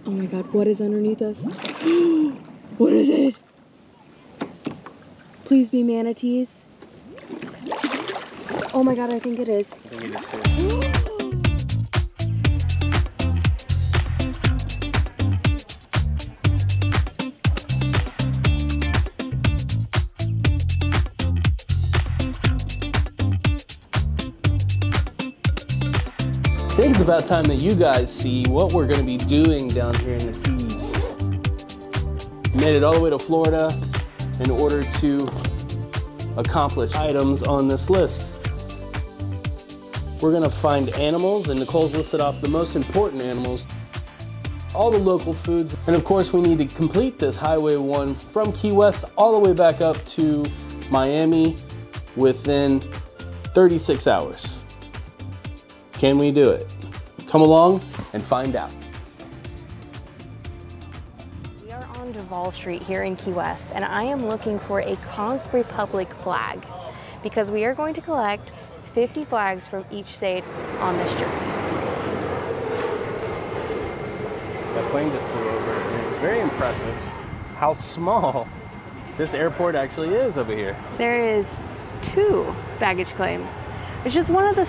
Oh my God, what is underneath us? What is it? Please be manatees. Oh my God, I think it is. I think it is too. I think it's about time that you guys see what we're going to be doing down here in the Keys. Made it all the way to Florida in order to accomplish items on this list. We're going to find animals, and Nicole's listed off the most important animals, all the local foods, and of course we need to complete this Highway 1 from Key West all the way back up to Miami within 36 hours. Can we do it? Come along and find out. We are on Duval Street here in Key West, and I am looking for a Conch Republic flag because we are going to collect 50 flags from each state on this journey. That plane just flew over, and it's very impressive how small this airport actually is over here. There is 2 baggage claims, which is one of the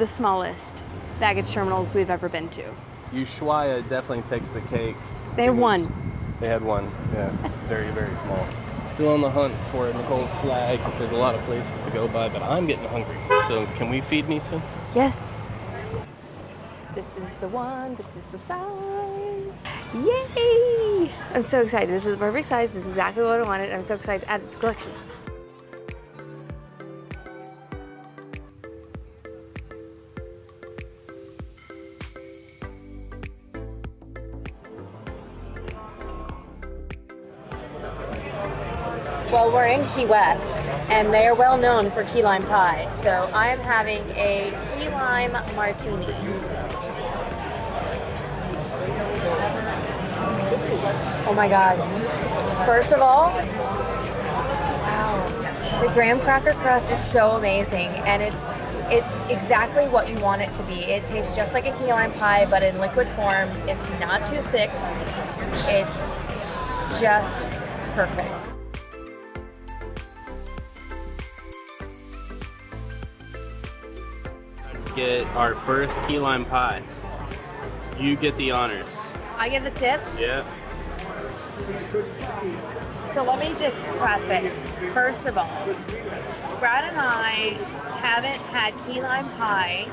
smallest baggage terminals we've ever been to. Ushuaia definitely takes the cake. They have 1. They had 1, yeah, very, very small. Still on the hunt for Nicole's flag. There's a lot of places to go by, but I'm getting hungry. So can we feed me soon? Yes. This is the one, this is the size. Yay! I'm so excited. This is the perfect size. This is exactly what I wanted. I'm so excited to add it to the collection. Well, we're in Key West, and they are well known for key lime pie. So I am having a key lime martini. Oh my God. First of all, wow. The graham cracker crust is so amazing, and it's exactly what you want it to be. It tastes just like a key lime pie, but in liquid form. It's not too thick. It's just perfect. Get our first key lime pie. You get the honors. I get the tips? Yeah. So let me just preface. First of all, Brad and I haven't had key lime pie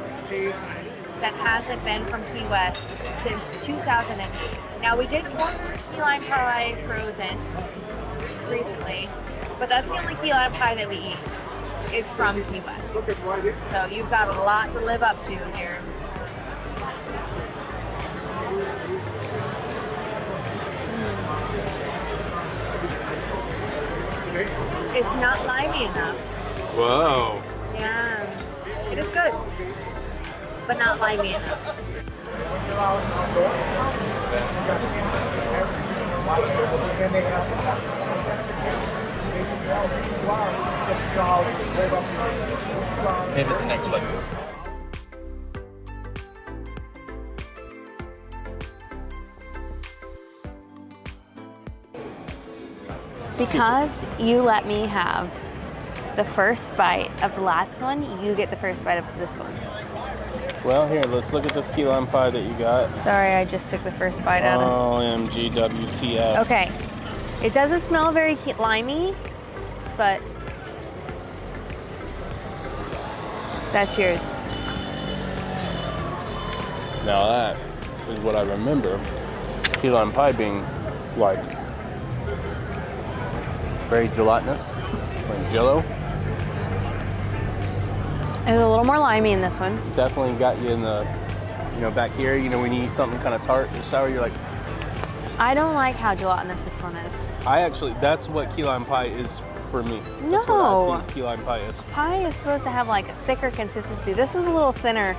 that hasn't been from Key West since 2008. Now we did order key lime pie frozen recently, but that's the only key lime pie that we eat. Is from Key West. So you've got a lot to live up to here. It's not limey enough. Whoa. Yeah, it is good, but not limey enough. Maybe at the next place. Because you let me have the first bite of the last one, you get the first bite of this one. Well, here, let's look at this key lime pie that you got. Sorry, I just took the first bite out of it. OMG WCF. Okay, it doesn't smell very limey, but that's yours. Now that is what I remember key lime pie being like. Very gelatinous, like jello. There's a little more limey in this one. Definitely got you in the, back here, when you eat something kind of tart or sour, you're like. I don't like how gelatinous this one is. That's what key lime pie is for me. No. That's what I think key lime pie is. Pie is supposed to have like a thicker consistency. This is a little thinner.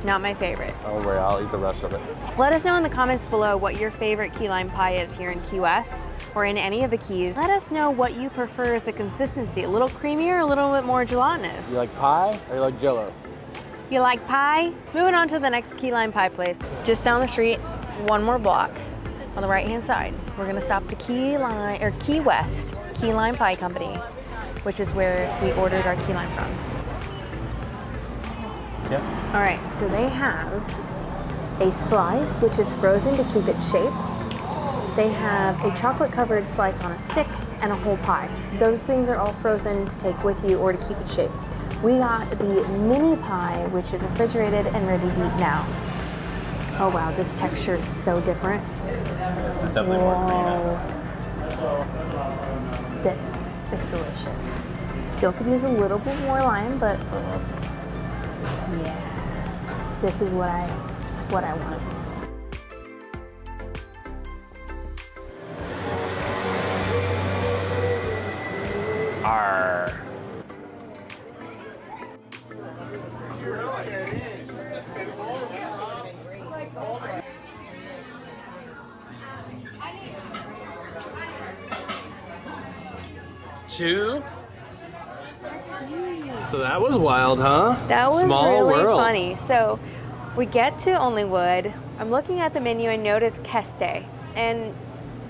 Not my favorite. Don't worry, I'll eat the rest of it. Let us know in the comments below what your favorite key lime pie is here in Key West or in any of the Keys. Let us know what you prefer as a consistency, a little creamier, a little bit more gelatinous. You like pie or you like jello? You like pie? Moving on to the next key lime pie place. Just down the street, one more block on the right-hand side. We're gonna stop the Key West Key Lime Pie Company, which is where we ordered our key lime from. Yep. All right, so they have a slice, which is frozen to keep its shape. They have a chocolate-covered slice on a stick and a whole pie. Those things are all frozen to take with you or to keep its shape. We got the mini pie, which is refrigerated and ready to eat now. Oh wow, this texture is so different. This is definitely more green. This is delicious. Still could use a little bit more lime, but yeah, this is what I want. Arr. Two. So that was wild, huh? That was Small really world. funny. So we get to Onlywood. I'm looking at the menu and notice Keste. And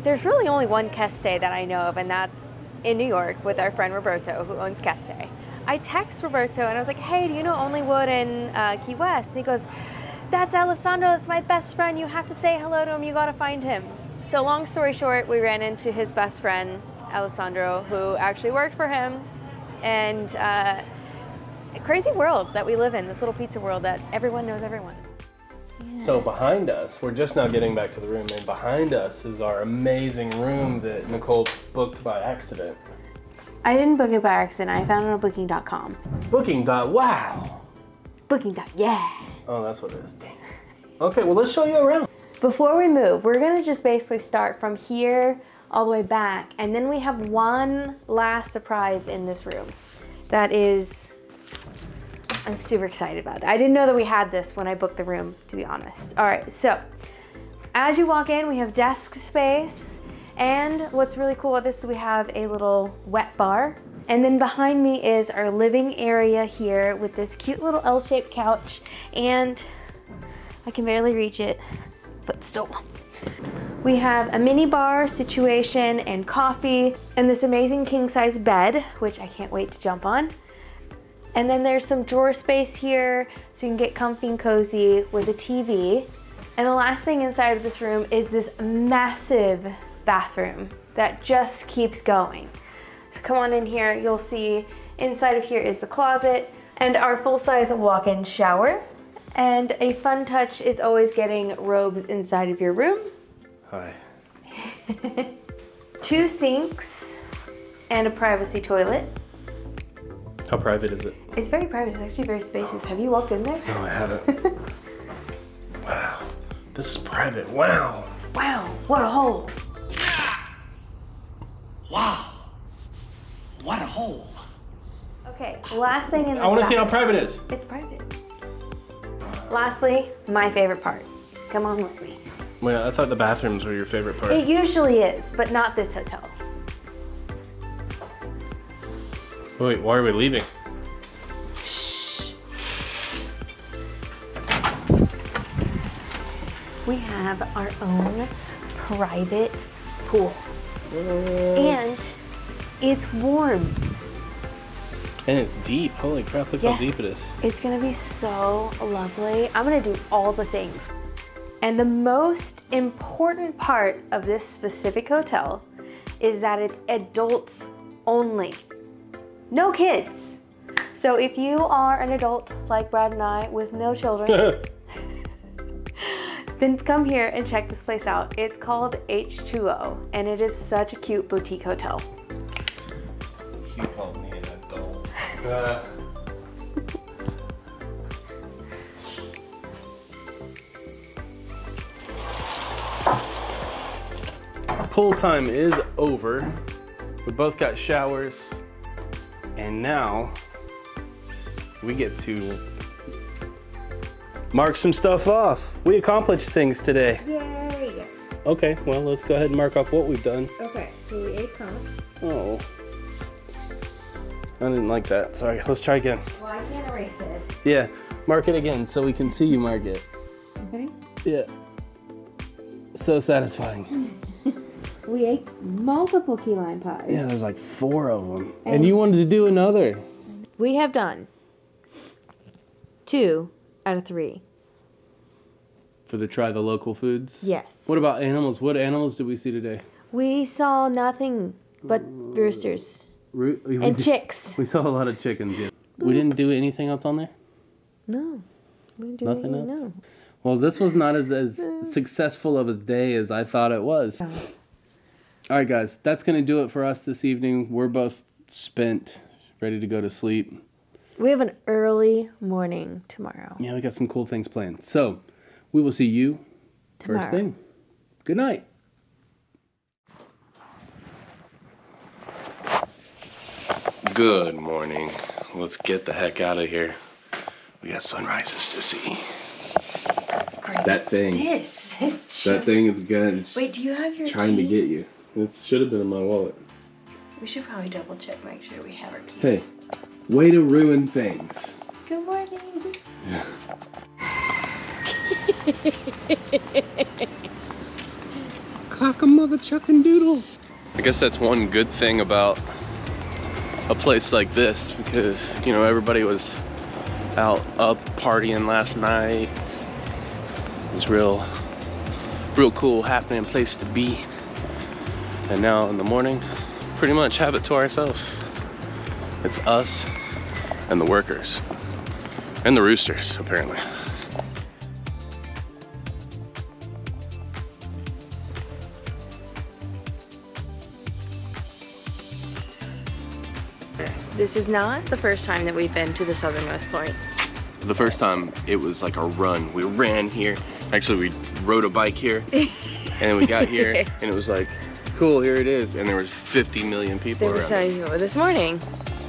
there's really only one Keste that I know of, and that's in New York with our friend Roberto, who owns Keste. I text Roberto and I was like, hey, do you know Onlywood in Key West? And he goes, that's Alessandro, it's my best friend. You have to say hello to him, you gotta find him. So long story short, we ran into his best friend, Alessandro, who actually worked for him. And a crazy world that we live in, this little pizza world that everyone knows everyone. Yeah. So behind us, we're just now getting back to the room, and behind us is our amazing room that Nicole booked by accident. I didn't book it by accident. I found it on booking.com. Wow. Yeah. Oh, that's what it is. Dang. Okay, well, let's show you around. Before we move, we're gonna just basically start from here all the way back, and then we have one last surprise in this room that is, I'm super excited about it. I didn't know that we had this when I booked the room, to be honest. All right, so as you walk in, we have desk space, and what's really cool about this is we have a little wet bar, and then behind me is our living area here with this cute little L-shaped couch, and I can barely reach it, but still. We have a mini bar situation and coffee, and this amazing king-size bed, which I can't wait to jump on. And then there's some drawer space here, so you can get comfy and cozy with a TV. And the last thing inside of this room is this massive bathroom that just keeps going. So come on in here, you'll see inside of here is the closet and our full-size walk-in shower. And a fun touch is always getting robes inside of your room. Hi. 2 sinks and a privacy toilet. How private is it? It's very private, it's actually very spacious. Have you walked in there? No, I haven't. Wow, this is private, wow. Wow, what a hole. Wow, what a hole. Okay, last thing in the I want to see how private it is. It's private. Lastly, my favorite part. Come on with me. Well, I thought the bathrooms were your favorite part. It usually is, but not this hotel. Wait, why are we leaving? Shh. We have our own private pool. And it's warm. And it's deep. Holy crap, look how deep it is. It's gonna be so lovely. I'm gonna do all the things. And the most important part of this specific hotel is that it's adults only. No kids. So if you are an adult like Brad and I with no children, then come here and check this place out. It's called H2O, and it is such a cute boutique hotel. She called me an adult. Pool time is over. We both got showers, and now we get to mark some stuff off. We accomplished things today. Yay! Okay, well, let's go ahead and mark off what we've done. Okay, so we ate Conch. Oh. I didn't like that. Sorry, let's try again. Well, I can't erase it. Yeah, mark it again so we can see you mark it. Okay. Yeah. So satisfying. We ate multiple key lime pies. Yeah, there's like 4 of them. And you wanted to do another. We have done 2 out of 3. For the try the local foods? Yes. What about animals? What animals did we see today? We saw nothing but roosters and chicks. We saw a lot of chickens, yeah. We didn't do anything else on there? No. We didn't do Nothing anything, else? no. Well, this was not as successful of a day as I thought it was. No. All right, guys, that's going to do it for us this evening. We're both spent, ready to go to sleep. We have an early morning tomorrow. Yeah, we got some cool things planned. So, we will see you Tomorrow. First thing. Good night. Good morning. Let's get the heck out of here. We got sunrises to see. That thing. This is just... That thing is good. It's Wait, do you have your trying key? to get you. It should have been in my wallet. We should probably double check, make sure we have our keys. Hey, way to ruin things. Good morning. Cock-a-mother chuckin' doodle. I guess that's one good thing about a place like this, because, you know, everybody was out up partying last night. It was real cool, happening place to be. And now in the morning, pretty much have it to ourselves. It's us and the workers. And the roosters, apparently. This is not the first time that we've been to the southernmost point. The first time, it was like a run. We ran here. Actually, we rode a bike here. And then we got here, and it was like, cool, here it is. And there was 50 million people There around. was so many people. This morning,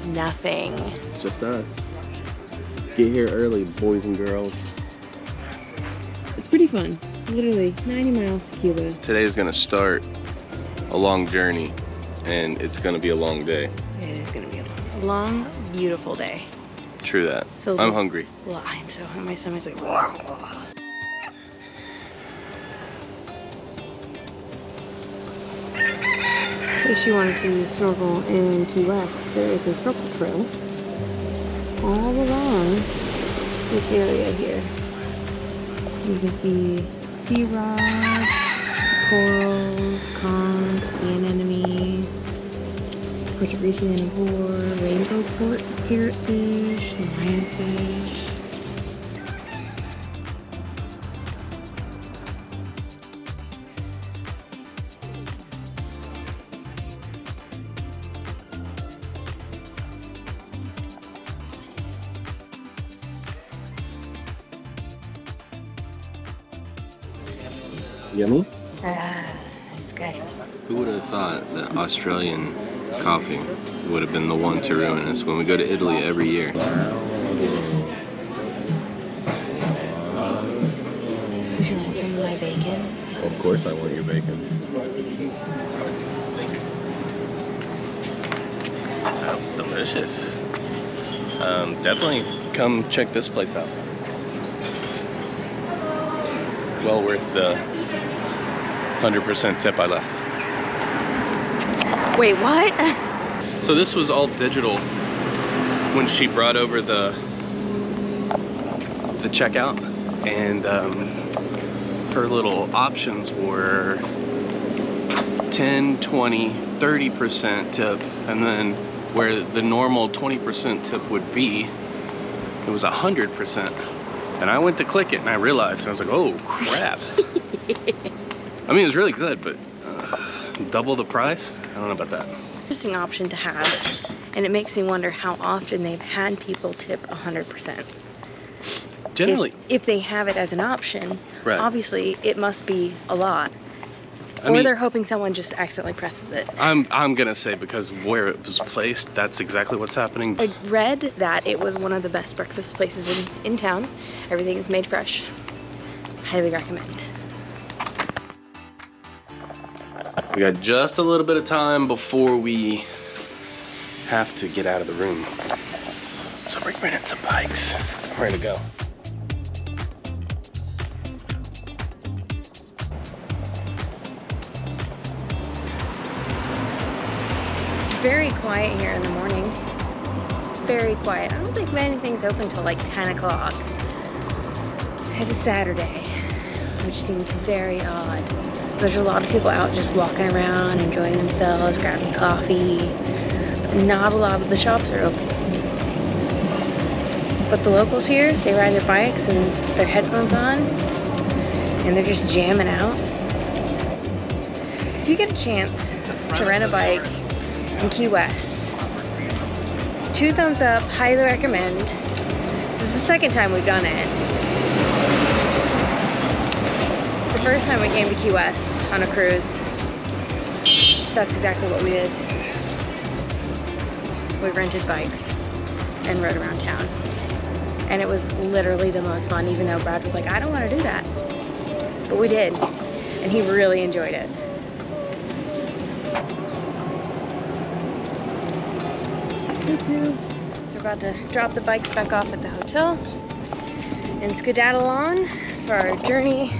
nothing. It's just us. Get here early, boys and girls. It's pretty fun. Literally 90 miles to Cuba. Today is gonna start a long journey, and it's gonna be a long day. It is gonna be a long, beautiful day. True that. Filled I'm with- hungry. Well, I'm so hungry. My stomach's like, in case you wanted to snorkel in Key West, there is a snorkel trail all along this area here. You can see sea rock, corals, conch, sand anemones, Portuguese anahor, rainbow parrotfish, lionfish. Yummy? It's good. Who would have thought that Australian coffee would have been the one to ruin us when we go to Italy every year? Would you like some of my bacon? Of course I want your bacon. That was delicious. Definitely come check this place out. Well worth the 100% tip I left. Wait, what? So this was all digital when she brought over the checkout, and her little options were 10, 20, 30% tip, and then where the normal 20% tip would be, it was 100%. And I went to click it and I realized, and I was like, oh crap. I mean, it was really good, but double the price? I don't know about that. Interesting option to have, and it makes me wonder how often they've had people tip 100%. Generally. If they have it as an option, Right. obviously it must be a lot. I Or mean, they're hoping someone just accidentally presses it. I'm gonna say because of where it was placed, that's exactly what's happening. I read that it was one of the best breakfast places in town. Everything is made fresh. Highly recommend. We got just a little bit of time before we have to get out of the room. So we're renting some bikes. We're ready to go. very quiet here in the morning. Very quiet. I don't think anything's open till like 10 o'clock. It's a Saturday, which seems very odd. There's a lot of people out just walking around, enjoying themselves, grabbing coffee. Not a lot of the shops are open. But the locals here, they ride their bikes and their headphones on, and they're just jamming out. If you get a chance to rent a bike in Key West, 2 thumbs up, highly recommend. This is the second time we've done it. It's the first time we came to Key West on a cruise. That's exactly what we did. We rented bikes and rode around town. And it was literally the most fun, even though Brad was like, I don't want to do that. But we did, and he really enjoyed it. We're about to drop the bikes back off at the hotel and skedaddle on for our journey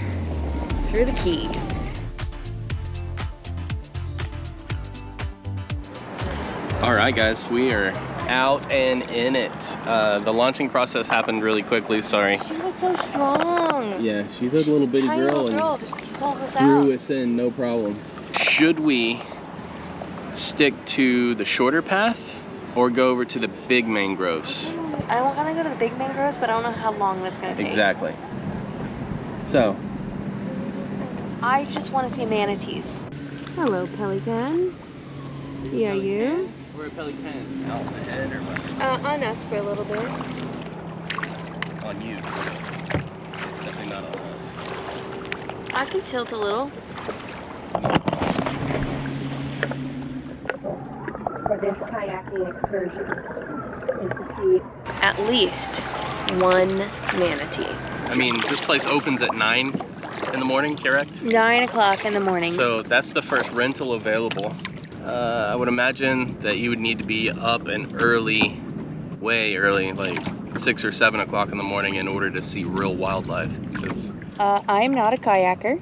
through the Keys. All right, guys, we are out and in it. The launching process happened really quickly, sorry. She was so strong. Yeah, she's a little bitty girl and just pulled us threw out. us in, no problems. Should we stick to the shorter path or go over to the big mangroves? I want to go to the big mangroves, but I don't know how long that's going to take. Exactly. So, I just want to see manatees. Hello, pelican. Yeah, you? We're a pelican out the head or what? On us for a little bit. On you. Definitely not on us. I can tilt a little. For this kayaking excursion is to see at least 1 manatee. I mean, this place opens at 9 in the morning, correct? 9 o'clock in the morning. So that's the first rental available. I would imagine that you would need to be up and early, way early, like 6 or 7 o'clock in the morning in order to see real wildlife. Because I'm not a kayaker.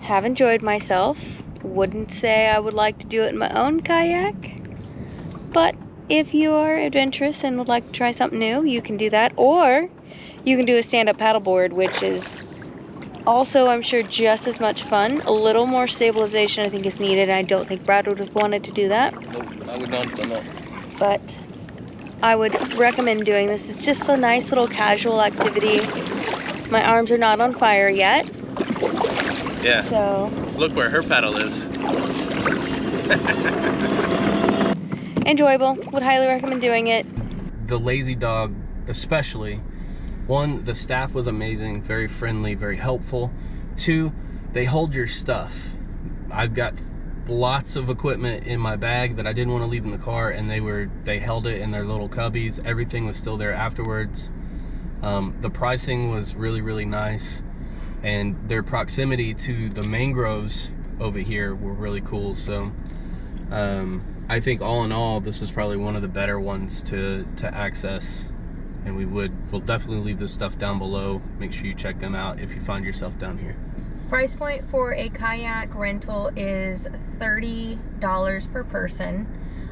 Have enjoyed myself. Wouldn't say I would like to do it in my own kayak. But if you are adventurous and would like to try something new, you can do that. Or you can do a stand-up paddleboard, which is also, I'm sure, just as much fun. A little more stabilization, I think, is needed. I don't think Brad would have wanted to do that. nope, I would not have done that. But I would recommend doing this. It's just a nice little casual activity. My arms are not on fire yet. Yeah. So Look where her paddle is. enjoyable. Would highly recommend doing it. The Lazy Dog especially. 1, the staff was amazing, very friendly, very helpful. 2, they hold your stuff. I've got lots of equipment in my bag that I didn't want to leave in the car, and they held it in their little cubbies. Everything was still there afterwards. The pricing was really, really nice, and their proximity to the mangroves over here were really cool. So I think all in all, this was probably one of the better ones to access. And we'll definitely leave this stuff down below. Make sure you check them out if you find yourself down here. Price point for a kayak rental is $30 per person.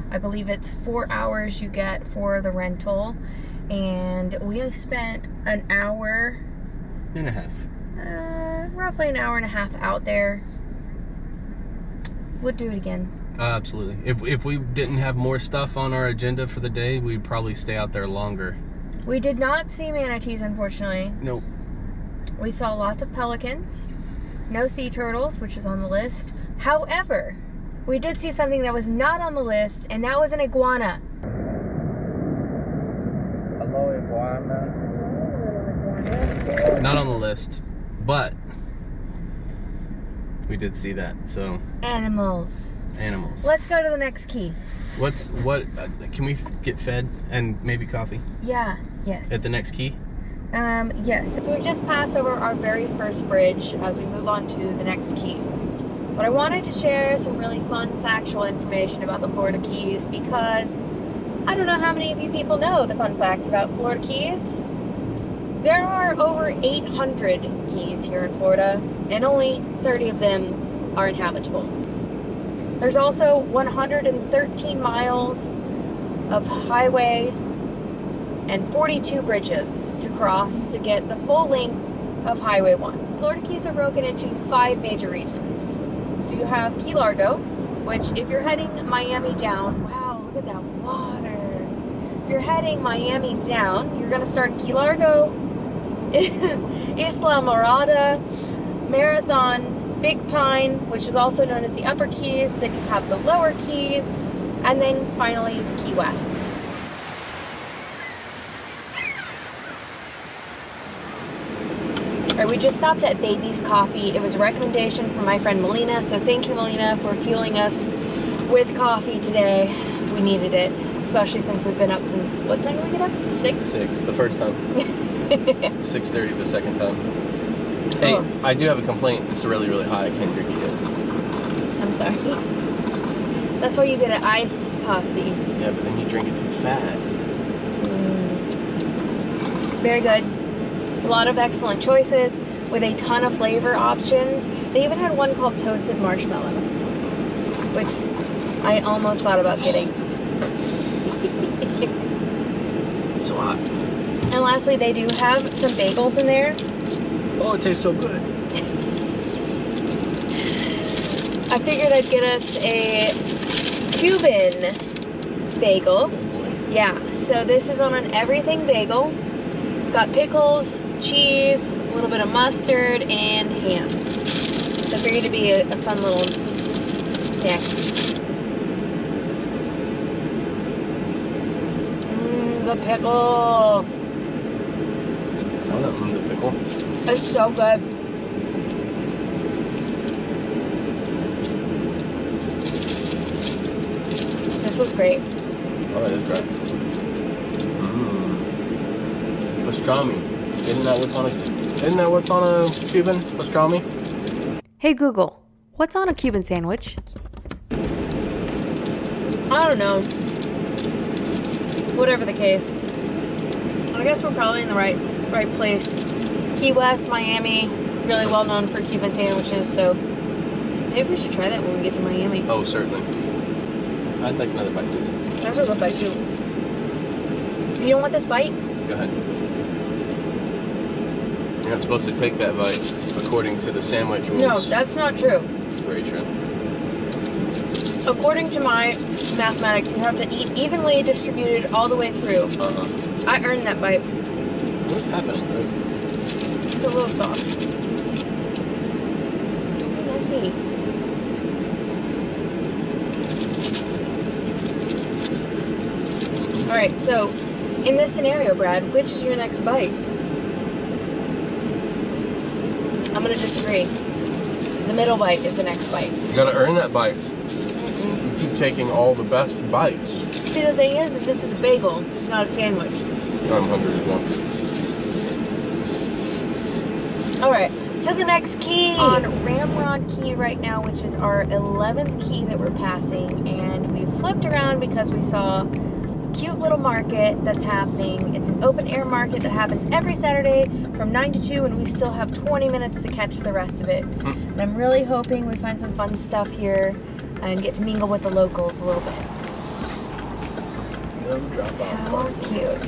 I believe it's 4 hours you get for the rental. And we spent an hour and a half. Roughly an hour and a half out there. Would do it again. Absolutely. If we didn't have more stuff on our agenda for the day, we'd probably stay out there longer. We did not see manatees, unfortunately. Nope. We saw lots of pelicans. No sea turtles, which is on the list. However, we did see something that was not on the list, and that was an iguana. Hello, iguana. Not on the list, but we did see that, so. Animals. Let's go to the next key. Can we get fed and maybe coffee? Yeah, yes. At the next key? Yes. So we've just passed over our very first bridge as we move on to the next key. But I wanted to share some really fun factual information about the Florida Keys because I don't know how many of you people know the fun facts about Florida Keys. There are over 800 keys here in Florida and only 30 of them are inhabitable. There's also 113 miles of highway and 42 bridges to cross to get the full length of Highway 1. Florida Keys are broken into 5 major regions. So you have Key Largo, which if you're heading Miami down, wow, look at that water. If you're heading Miami down, you're gonna start in Key Largo, Isla Morada, Marathon, Big Pine, which is also known as the Upper Keys, then you have the Lower Keys, and then finally Key West. All right, we just stopped at Baby's Coffee. It was a recommendation from my friend Melina, so thank you, Melina, for fueling us with coffee today. We needed it, especially since we've been up since, what time did we get up? 6? 6, the first time. 6:30 the second time. Hey, Oh. I do have a complaint. It's really, really high. I can't drink it yet. I'm sorry. That's why you get an iced coffee. Yeah, but then you drink it too fast. Very good. A lot of excellent choices with a ton of flavor options. They even had one called Toasted Marshmallow, which I almost thought about getting. So hot. And lastly, they do have some bagels in there. Oh, it tastes so good. I figured I'd get us a Cuban bagel. Oh boy. Yeah, so this is on an everything bagel. It's got pickles, cheese, a little bit of mustard, and ham. So I figured it'd be a fun little snack. The pickle. I don't know, the pickle. It's so good. This was great. Oh, it is great. Pastrami. Isn't that what's on a Cuban? Pastrami? Hey Google, what's on a Cuban sandwich? I don't know. Whatever the case. I guess we're probably in the right place. Key West, Miami, really well known for Cuban sandwiches, so maybe we should try that when we get to Miami. Oh, certainly. I'd like another bite, please. That's a good bite too. You don't want this bite? Go ahead. You're not supposed to take that bite according to the sandwich rules. No, that's not true. Very true. According to my mathematics, you have to eat evenly distributed all the way through. I earned that bite. What's happening? It's a little soft. Don't be messy. Alright, so in this scenario, Brad, which is your next bite? I'm gonna disagree. The middle bite is the next bite. You gotta earn that bite. You keep taking all the best bites. See, the thing is this is a bagel, not a sandwich. I'm hungry as well. Alright, to the next key. On Ramrod Key right now, which is our 11th key that we're passing, and we flipped around because we saw a cute little market that's happening. It's an open air market that happens every Saturday from 9 to 2, and we still have 20 minutes to catch the rest of it. And I'm really hoping we find some fun stuff here and get to mingle with the locals a little bit. No drop off. How cute.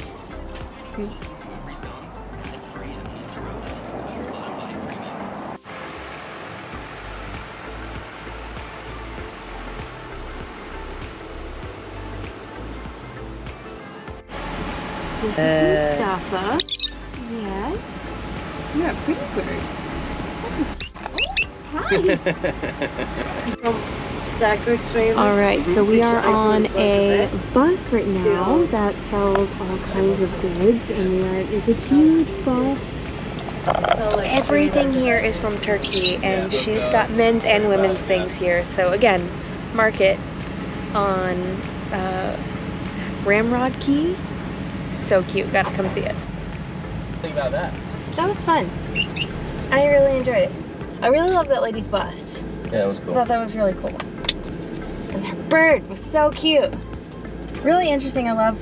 This is Mustafa. Yes. You're a pretty bird. Alright, so we are on a bus right now that sells all kinds of goods, and it's a huge bus. Everything here is from Turkey, and she's got men's and women's things here. So again, market on Ramrod Key. So cute, gotta come see it. Think about that. That was fun. I really enjoyed it. I really love that lady's bus. Yeah, it was I cool. thought that was really cool. And that bird was so cute. Really interesting. I love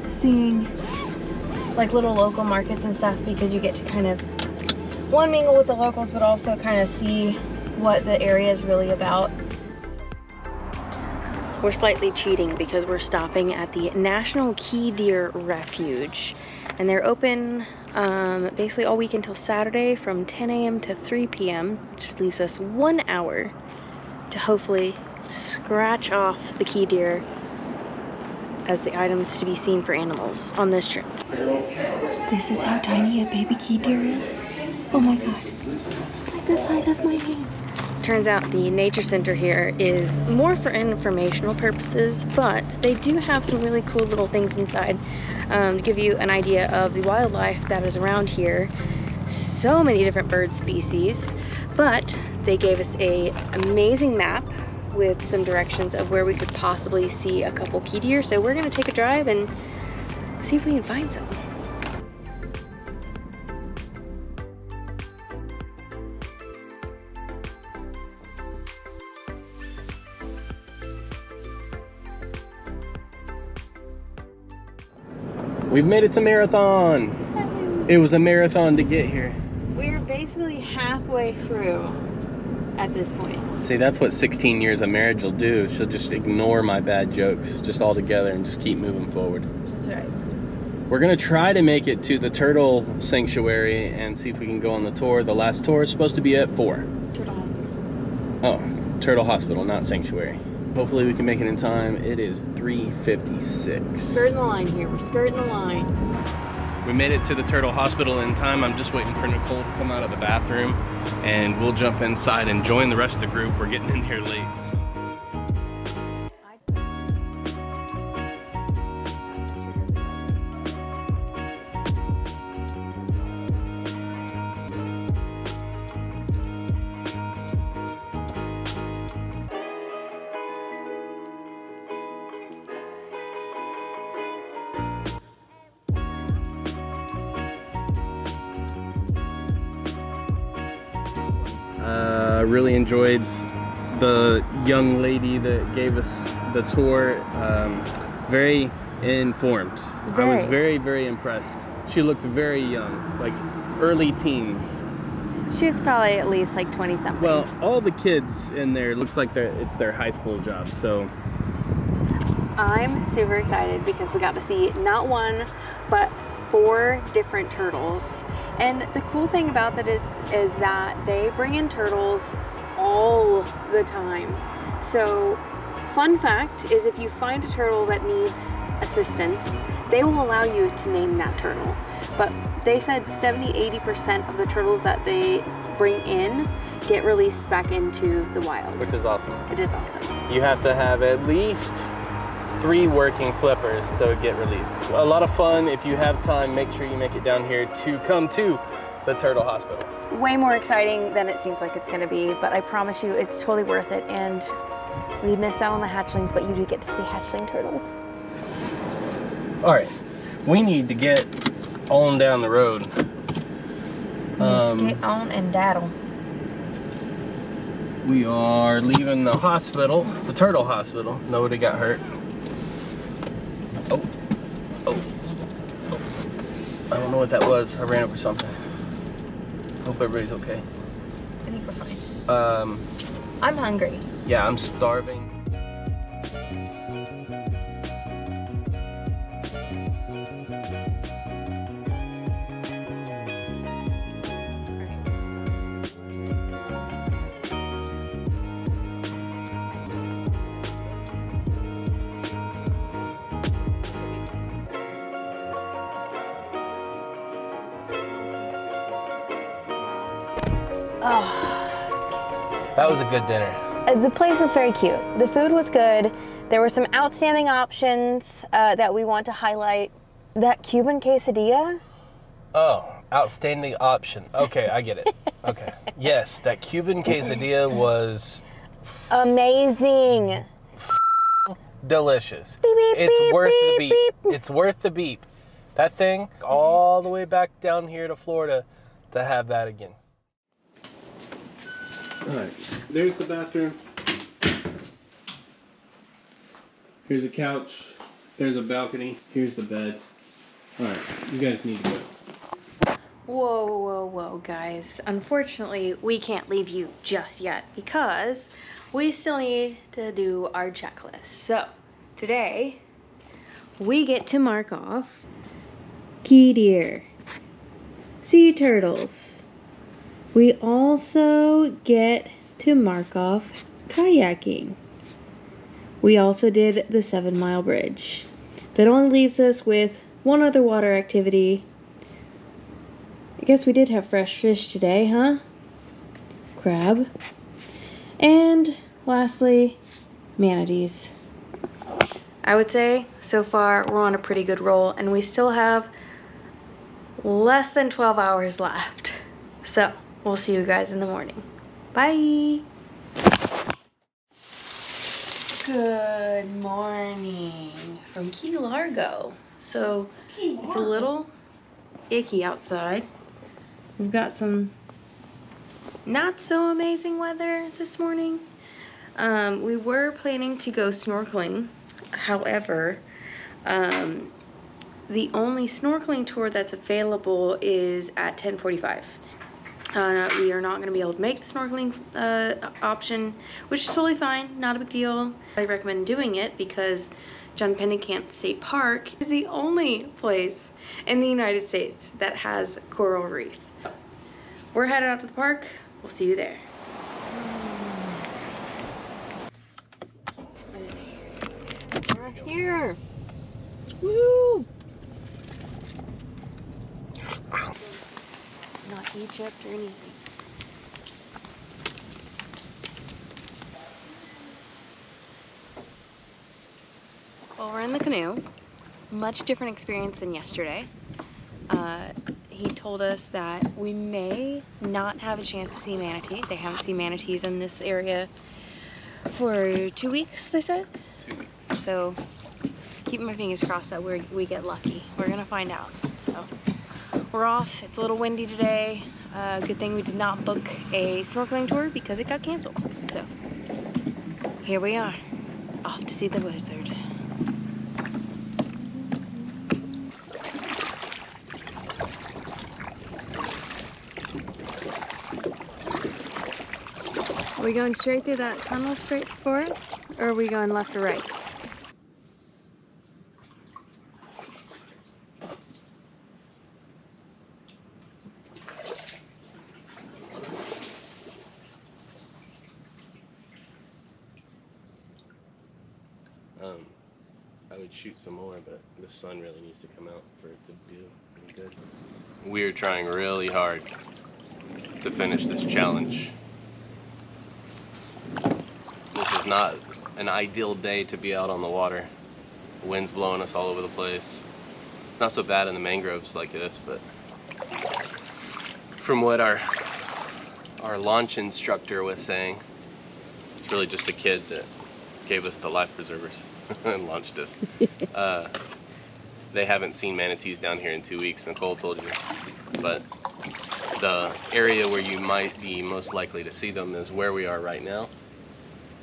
seeing like little local markets and stuff, because you get to kind of mingle with the locals, but also kind of see what the area is really about. We're slightly cheating because we're stopping at the National Key Deer Refuge. And they're open basically all week until Saturday from 10 a.m. to 3 p.m., which leaves us 1 hour to hopefully scratch off the key deer as the items to be seen for animals on this trip. This is how tiny a baby key deer is. Oh my god, it's like the size of my hand. Turns out the nature center here is more for informational purposes, but they do have some really cool little things inside to give you an idea of the wildlife that is around here. So many different bird species, but they gave us an amazing map with some directions of where we could possibly see a couple key deer. So we're gonna take a drive and see if we can find some. We've made it to Marathon. It was a marathon to get here. We're basically halfway through at this point. See, that's what 16 years of marriage will do. She'll just ignore my bad jokes just altogether and just keep moving forward. That's right. We're gonna try to make it to the turtle sanctuary and see if we can go on the tour. The last tour is supposed to be at 4. Turtle Hospital. Oh, Turtle Hospital, not sanctuary. Hopefully we can make it in time. It is 3:56. Skirting the line here, we're skirting the line. We made it to the Turtle Hospital in time. I'm just waiting for Nicole to come out of the bathroom and we'll jump inside and join the rest of the group. We're getting in here late. I really enjoyed the young lady that gave us the tour. Very informed. I was very, very impressed. She looked very young, like early teens. She's probably at least like 20 something. Well, all the kids in there looks like it's their high school job, so. I'm super excited because we got to see not one, but 4 different turtles. And the cool thing about that is that they bring in turtles all the time. So fun fact is if you find a turtle that needs assistance, they will allow you to name that turtle. But they said 70–80% of the turtles that they bring in get released back into the wild. Which is awesome. It is awesome. You have to have at least 3 working flippers to get released. A lot of fun. If you have time, make sure you make it down here to come to the Turtle Hospital. Way more exciting than it seems like it's going to be, but I promise you it's totally worth it. And we miss out on the hatchlings, but you do get to see hatchling turtles. All right, we need to get on down the road. Let's get on and daddle. We are leaving the hospital, the Turtle Hospital. Nobody got hurt. Oh. I don't know what that was. I ran over something. Hope everybody's okay. I think we're fine. I'm hungry. Yeah, I'm starving. Oh. That was a good dinner. The place is very cute. The food was good. There were some outstanding options that we want to highlight. That Cuban quesadilla. Oh, outstanding option. Okay, I get it. Okay. Yes, that Cuban quesadilla was amazing. Delicious. Beep, beep, It's beep, worth beep, the beep. beep. It's worth the beep. That thing, all the way back down here to Florida to have that again. All right, there's the bathroom. Here's a couch. There's a balcony. Here's the bed. All right, you guys need to go. Whoa, guys. Unfortunately, we can't leave you just yet because we still need to do our checklist. So, today, we get to mark off key deer, sea turtles. We also get to mark off kayaking. We also did the 7 Mile Bridge. That only leaves us with one other water activity. I guess we did have fresh fish today, huh? Crab. And lastly, manatees. I would say so far we're on a pretty good roll and we still have less than 12 hours left. So we'll see you guys in the morning. Bye. Good morning from Key Largo. So it's a little icky outside. We've got some not so amazing weather this morning. We were planning to go snorkeling. However, the only snorkeling tour that's available is at 10:45. We are not going to be able to make the snorkeling option, which is totally fine, not a big deal. I recommend doing it because John Pennekamp State Park is the only place in the United States that has coral reef. We're headed out to the park. We'll see you there. We're here. Woo! Not Egypt or anything. Well, we're in the canoe. Much different experience than yesterday. He told us that we may not have a chance to see manatee. They haven't seen manatees in this area for 2 weeks, they said? 2 weeks. So, keeping my fingers crossed that we get lucky. We're gonna find out. So, we're off. It's a little windy today. Good thing we did not book a snorkeling tour because it got canceled. So, here we are, off to see the wizard. Are we going straight through that tunnel straight for us, or are we going left or right? I would shoot some more, but the sun really needs to come out for it to be good. We're trying really hard to finish this challenge. This is not an ideal day to be out on the water. The wind's blowing us all over the place. Not so bad in the mangroves like this, but from what our launch instructor was saying, it's really just a kid that gave us the life preservers and launched us. They haven't seen manatees down here in 2 weeks, Nicole told you, but the area where you might be most likely to see them is where we are right now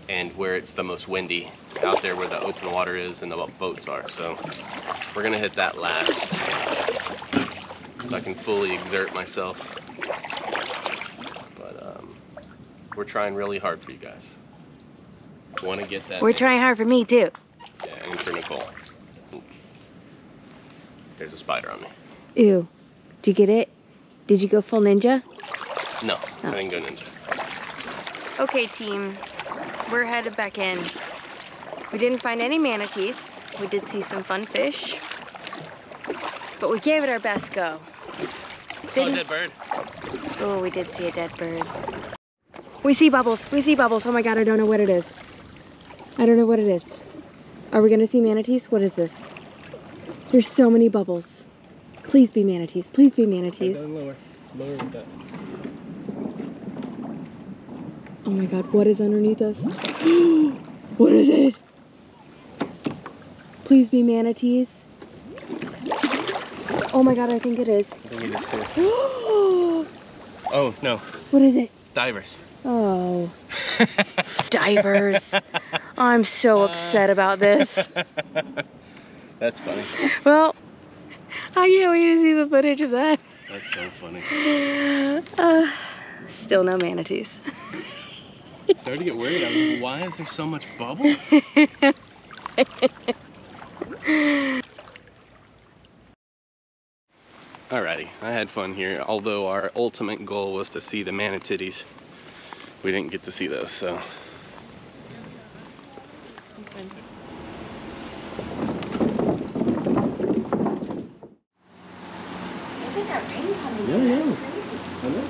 and where it's the most windy, out there where the open water is and the boats are. So we're gonna hit that last so I can fully exert myself. But we're trying really hard for you guys. Want to get that. We're trying hard for me too. Yeah, and for Nicole. There's a spider on me. Ew. Did you get it? Did you go full ninja? No, I didn't go ninja. Okay, team. We're headed back in. We didn't find any manatees. We did see some fun fish. But we gave it our best go. Saw a dead bird. Oh, we did see a dead bird. We see bubbles. We see bubbles. Oh my god, I don't know what it is. I don't know what it is. Are we gonna see manatees? What is this? There's so many bubbles. Please be manatees. Please be manatees. Lower with that. Oh my god, what is underneath us? What is it? Please be manatees. Oh my god, I think it is. I think it is too. Oh no. What is it? It's divers. Oh. Divers. I'm so upset about this. That's funny. Well, I can't wait to see the footage of that. That's so funny. Still no manatees. Started to get worried. I was like, why is there so much bubbles? Alrighty, I had fun here. Although our ultimate goal was to see the manatitties, we didn't get to see those. So. Yeah. I know.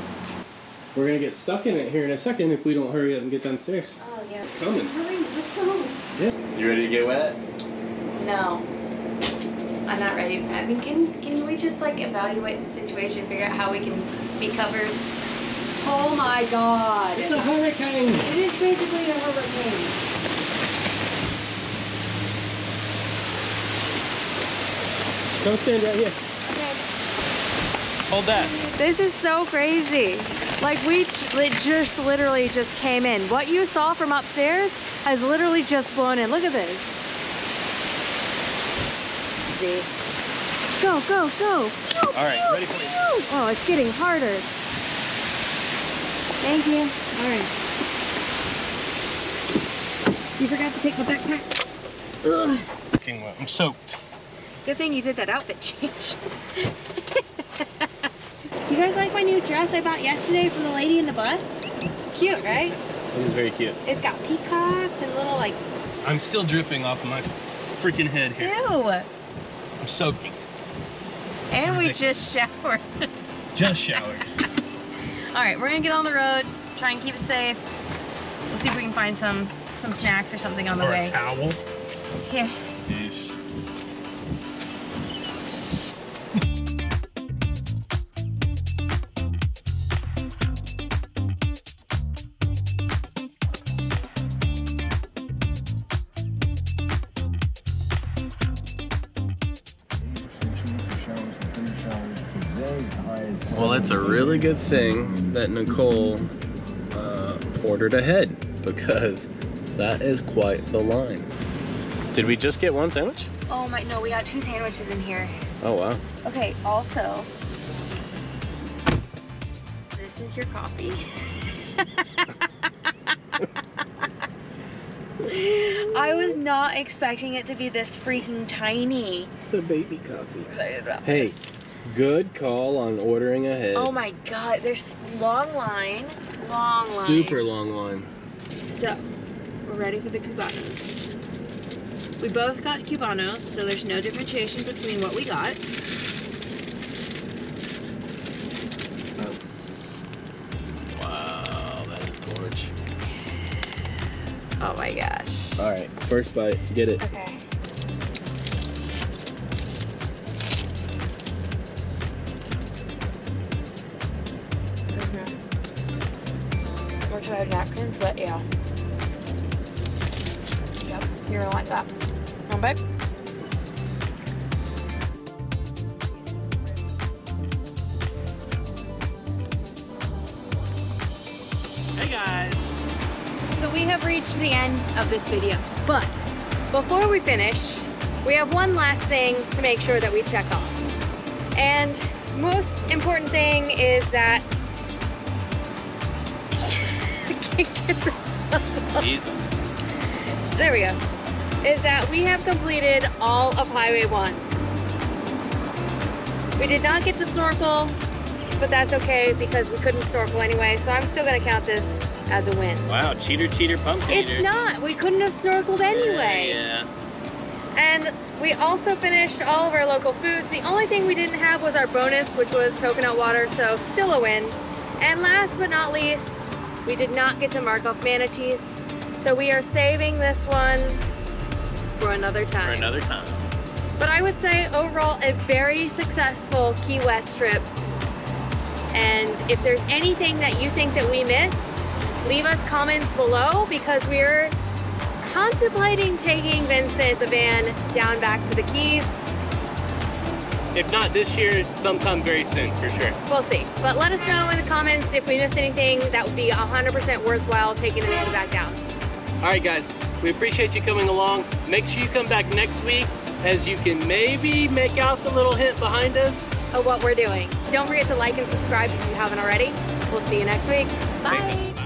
We're gonna get stuck in it here in a second if we don't hurry up and get downstairs. Oh yeah. It's coming. Let's go. Yeah. You ready to get wet? No. I'm not ready. I mean, can we just like evaluate the situation, figure out how we can be covered? Oh my god. It's a hurricane. It is basically a hurricane. Come stand right here. Hold that. This is so crazy. Like we just literally just came in. What you saw from upstairs has literally just blown in. Look at this. See? Go, go, go. All right, ready for me. Oh, it's getting harder. Thank you. All right. You forgot to take my backpack. Ugh. I'm soaked. Good thing you did that outfit change. You guys like my new dress I bought yesterday from the lady in the bus? It's cute, right? It is very cute. It's got peacocks and little like... I'm still dripping off of my freaking head here. Ew! I'm soaking. And we just showered. Just showered. Alright, we're gonna get on the road, try and keep it safe. We'll see if we can find some snacks or something on the way. Or a towel. Here. Jeez. Well, it's a really good thing that Nicole ordered ahead, because that is quite the line. Did we just get one sandwich? Oh my, no, we got 2 sandwiches in here. Oh, wow. Okay, also, this is your coffee. I was not expecting it to be this freaking tiny. It's a baby coffee. Excited about Hey, this. good call on ordering ahead. Oh my god, there's long line. Long line. Super long line. So, we're ready for the cubanos. We both got cubanos, so there's no differentiation between what we got. Wow, that is gorgeous. Oh my gosh. All right, first bite, get it. Okay. Or try napkins, but yeah. Yep, you're gonna like that. One bite. Hey guys. So we have reached the end of this video, but before we finish, we have one last thing to make sure that we check off. And most important thing is that I can't get this up. Jesus. There we go. Is that we have completed all of Highway 1. We did not get to snorkel, but that's okay because we couldn't snorkel anyway, so I'm still gonna count this as a win. Wow, cheater, pumpkin eater. It's not. We couldn't have snorkeled anyway. Yeah. And we also finished all of our local foods. The only thing we didn't have was our bonus, which was coconut water, so still a win. And last but not least, we did not get to mark off manatees, so we are saving this one for another time. For another time. But I would say overall a very successful Key West trip. And if there's anything that you think that we missed, leave us comments below, because we're contemplating taking Vincent the van down back to the Keys. If not this year, sometime very soon, for sure. We'll see. But let us know in the comments if we missed anything that would be 100% worthwhile taking the van back down. All right, guys, we appreciate you coming along. Make sure you come back next week as you can maybe make out the little hint behind us. Of what we're doing. Don't forget to like and subscribe if you haven't already. We'll see you next week. Bye.